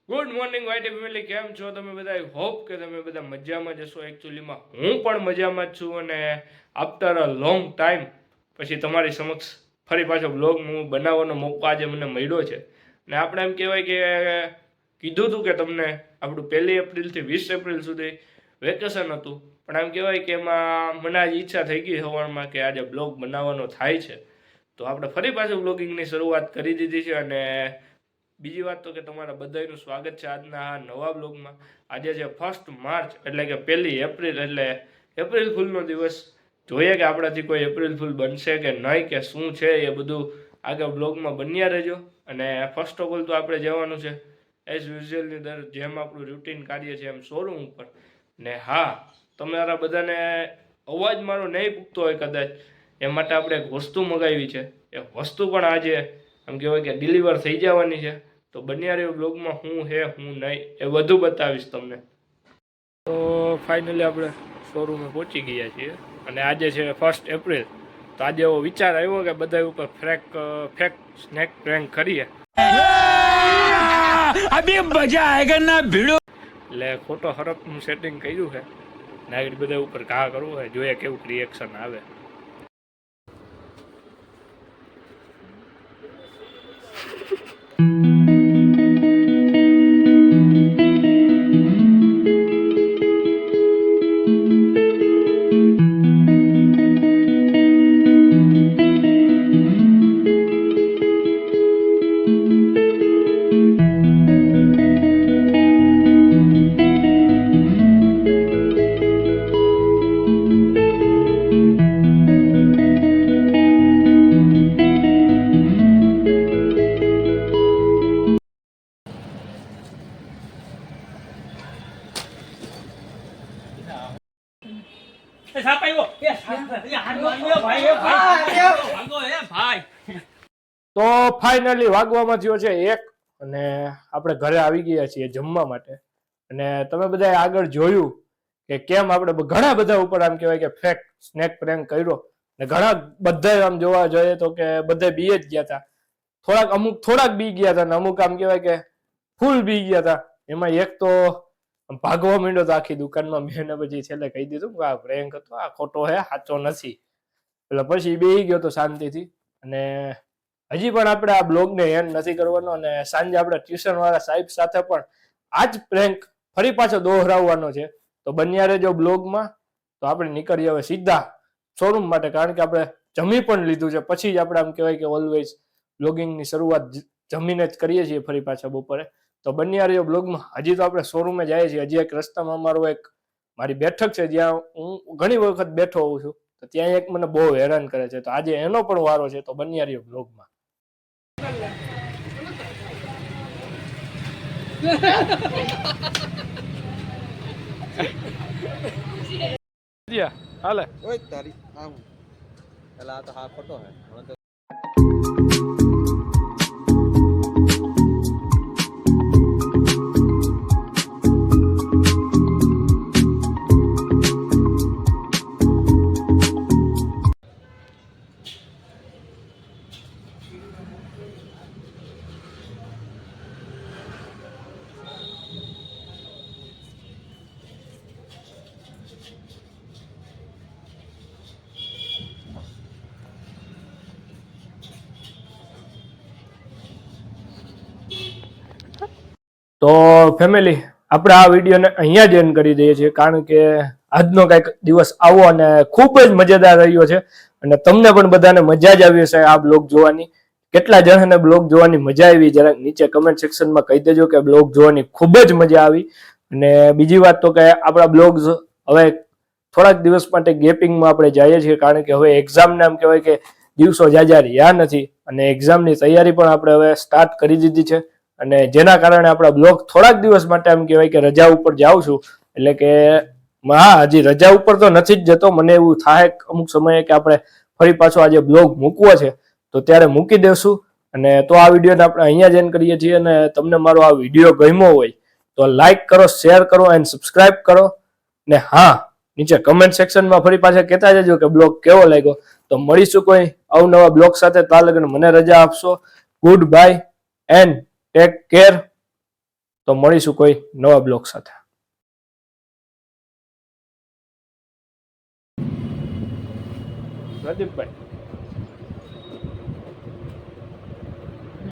Good morning વાઈટી family, કેમ છો તમે બધા? હોપ કે તમે બધા મજામાં જ હશો. એકચ્યુઅલીમાં હું પણ મજામાં જ છું અને આફ્ટર અ લોંગ ટાઈમ પછી તમારી સમક્ષ ફરી પાછો બ્લોગ હું બનાવવાનો મોકો આજે મને મળ્યો છે. ને આપણે એમ કહેવાય કે કીધું હતું કે તમને આપણું 1 એપ્રિલથી 20 એપ્રિલ સુધી વેકેશન હતું, પણ એમ કહેવાય કે એમાં મને આજે ઈચ્છા થઈ ગઈ સવારમાં કે આજે બ્લોગ બનાવવાનો થાય છે, તો આપણે ફરી પાછું બ્લોગિંગની શરૂઆત કરી દીધી છે. અને બીજી વાત તો કે તમારા બધાનું સ્વાગત છે આજના આ નવા બ્લોગમાં. આજે છે 1 માર્ચ એટલે કે 1 એપ્રિલ એટલે એપ્રિલ ફૂલનો દિવસ. જોઈએ કે આપણાથી કોઈ એપ્રિલ ફૂલ બનશે કે નહીં કે શું છે એ બધું આગળ બ્લોગમાં બન્યા રહેજો. અને ફર્સ્ટ ઓફ ઓલ તો આપણે જવાનું છે એઝ યુઝ્યુઅલની દર જેમ આપણું રૂટીન કાર્ય છે એમ શોરૂમ ઉપર. ને હા, તમારા બધાને અવાજ મારો નહીં પૂગતો હોય કદાચ, એ માટે આપણે એક વસ્તુ મંગાવી છે. એ વસ્તુ પણ આજે એમ કહેવાય કે ડિલિવર થઈ જવાની છે. તો બન્યા રહ્યો બ્લોગમાં, હું હે હું નહીં એ વધુ બતાવીશ તમને. તો ફાઇનલી આપણે શોરૂમે પહોંચી ગયા છીએ અને આજે છે 1 એપ્રિલ. તો આજે એવો વિચાર આવ્યો કે બધા ઉપર ફેક સ્નેક પ્રેન્ક કરીએ. અભી મજા આયેગા ના ભીડો. એટલે ખોટો હરફનું સેટિંગ કર્યું છે ને આગળ બધા ઉપર ઘા કરવું હોય, જોઈએ કેવું રિએક્શન આવે. તો ફાઇનલી વાગવામાં થયો છે 1 અને આપણે ઘરે આવી ગયા છીએ જમવા માટે. અને તમે બધા આગળ જોયું કે કેમ આપણે ઘણા બધા ઉપર આમ કહેવાય કે ફેક સ્નેક પ્રેન્ક કર્યો. ને ઘણા બધા આમ જોવા જોઈએ તો કે બધા બી જ ગયા હતા. થોડાક બી ગયા હતા ને અમુક આમ કહેવાય કે ફૂલ બી ગયા હતા. એમાં એક તો ભાગવા માંડ્યો તો આખી દુકાનમાં. મેં પછી છેલ્લે કહી દીધું કે આ પ્રેન્ક હતો, આ ખોટો હે, સાચો નથી. એટલે પછી બેસી ગયો તો શાંતિથી. અને હજી પણ આપણે આ બ્લોગને એન્ડ નથી કરવાનો અને સાંજે આપણે ટ્યુશન વાળા સાહેબ સાથે પણ આ જ પ્રેન્ક ફરી પાછો દોહરાવવાનો છે. તો બન્યા રહેજો બ્લોગમાં. તો આપણે નીકળીએ હવે સીધા શોરૂમ માટે, કારણ કે આપણે જમી પણ લીધું છે. પછી જ આપણે આમ કહેવાય કે ઓલવેઝ બ્લોગિંગની શરૂઆત જમીને જ કરીએ છીએ ફરી પાછા બપોરે. તો બન્યા રહ્યો બ્લોગમાં. હજી તો આપણે શોરૂમે જઈએ છીએ. હજી એક રસ્તામાં મારી બેઠક છે જ્યાં હું ઘણી વખત બેઠો હોઉં છું. તો ત્યાં એક મને બહુ હેરાન કરે છે. તો આજે એનો પણ વારો છે. તો બન્યા રહ્યો બ્લોગમાં. હાલે ઓય તારી આમ એલા તો હા ખોટો હે. તો ફેમિલી, આપણે આ વિડીયોને અહીંયા જ એન્ડ કરી દઈએ છીએ, કારણ કે આજનો કંઈક દિવસ આવો અને ખૂબ જ મજેદાર રહ્યો છે. અને તમને પણ બધાને મજા જ આવી હશે આ બ્લોગ જોવાની. કેટલા જણાને બ્લોગ જોવાની મજા આવી જરાક નીચે કમેન્ટ સેક્શનમાં કહી દેજો કે બ્લોગ જોવાની ખૂબ જ મજા આવી. અને બીજી વાત તો કે આપણા બ્લોગ્સ હવે થોડાક દિવસ માટે ગેપિંગમાં આપણે જઈએ છીએ, કારણ કે હવે એક્ઝામને આમ કહેવાય કે દિવસો જાજા રહ્યા નથી અને એક્ઝામની તૈયારી પણ આપણે હવે સ્ટાર્ટ કરી દીધી છે. અને જેના કારણે આપણા બ્લોગ થોડાક દિવસ માટે આમ કહેવાય કે રજા ઉપર જાઉં છું. એટલે કે હા, હજી રજા ઉપર તો નથી જ જતો. મને એવું થાય અમુક સમયે કે આપણે ફરી પાછો આજે બ્લોગ મૂકવો છે તો ત્યારે મૂકી દેશું. અને તો આ વિડીયોને આપણે અહીંયા જ એન્ડ કરીએ છીએ. અને તમને મારો આ વિડીયો ગમ્યો હોય તો લાઈક કરો, શેર કરો એન્ડ સબસ્ક્રાઇબ કરો. ને હા, નીચે કમેન્ટ સેક્શનમાં ફરી પાછા કહેતા જજો કે બ્લોગ કેવો લાગ્યો. તો મળીશું કોઈ અવનવા બ્લોગ સાથે. ત્યાં લગન મને રજા આપશો. Good bye and take care. તો મળીશું કોઈ નવા બ્લોગ સાથે. પ્રદીપભાઈ